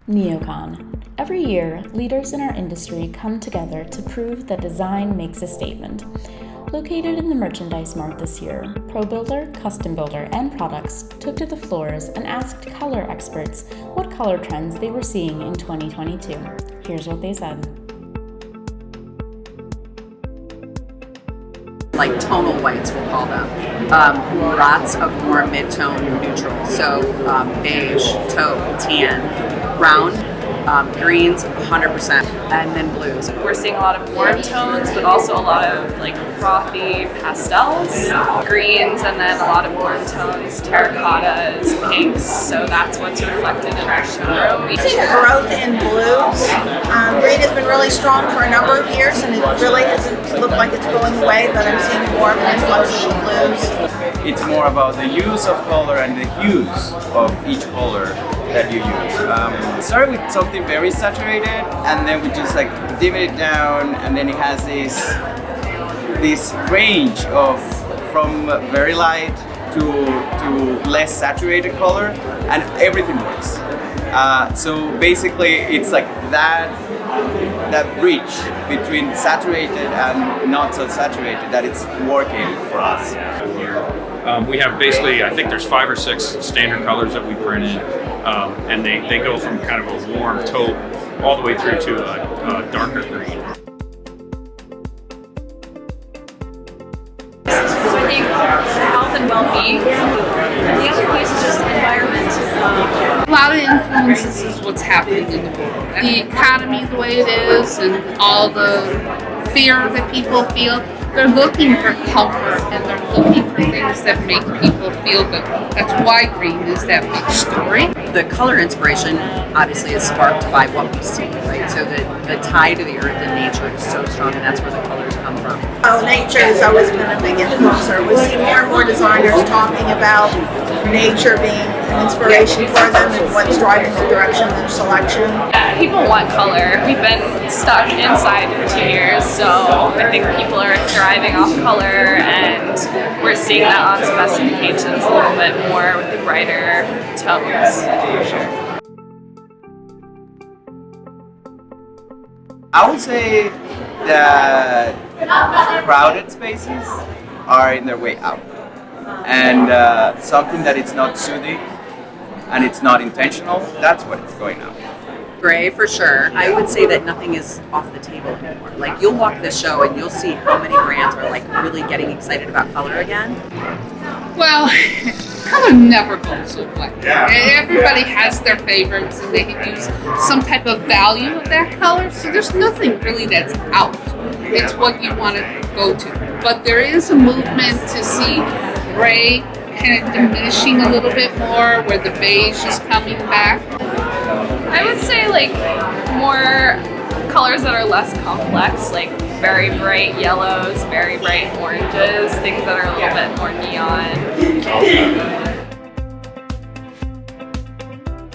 Neocon. Every year, leaders in our industry come together to prove that design makes a statement. Located in the Merchandise Mart this year, ProBuilder, Custom Builder, and Products took to the floors and asked color experts what color trends they were seeing in 2022. Here's what they said. Like tonal whites, we'll call them. Lots of more mid-tone neutrals, so beige, taupe, tan, brown, greens, 100%, and then blues. We're seeing a lot of warm tones, but also a lot of like frothy pastels, greens, and then a lot of warm tones, terracottas, pinks. So that's what's reflected in our showroom. We've seen growth in blues. Green has been really strong for a number of years, and it really doesn't look like it's going away, but I'm seeing more of an influx of blues. It's more about the use of color and the hues of each color that you use. Start with something very saturated, and then we just like dim it down, and then it has this range of from very light to less saturated color, and everything works. So basically, it's like that bridge between saturated and not so saturated that it's working for us. We have basically, I think there's 5 or 6 standard colors that we printed, and they go from kind of a warm taupe all the way through to a darker green. So I think health and well-being, and the other piece is just environment. A lot of influences is what's happening in the world. The economy the way it is and all the fear that people feel, they're looking for comfort and they're looking for things that make people feel good. That's why green is that big story. The color inspiration obviously is sparked by what we see, right? So the tie to the earth and nature is so strong, and that's where the colors come from. Oh, nature has always been a big influencer. We see more and more designers talking about nature being an inspiration for them and what's driving the direction of their selection. Yeah, people want color. We've been stuck inside for 2 years, so I think people are thriving off color, and we're seeing that on specifications a little bit more with the brighter tones, for sure. I would say that crowded spaces are in their way out, and something that it's not soothing and it's not intentional, that's what it's going out. Gray for sure. I would say that nothing is off the table anymore. Like you'll walk the show and you'll see how many brands are like really getting excited about color again. Well, color never goes away. Everybody has their favorites and they use some type of value of that color, so there's nothing really that's out. It's what you want to go to. But there is a movement to see gray kind of diminishing a little bit more, where the beige is coming back. I would say like more colors that are less complex, like very bright yellows, very bright oranges, things that are a little bit more neon.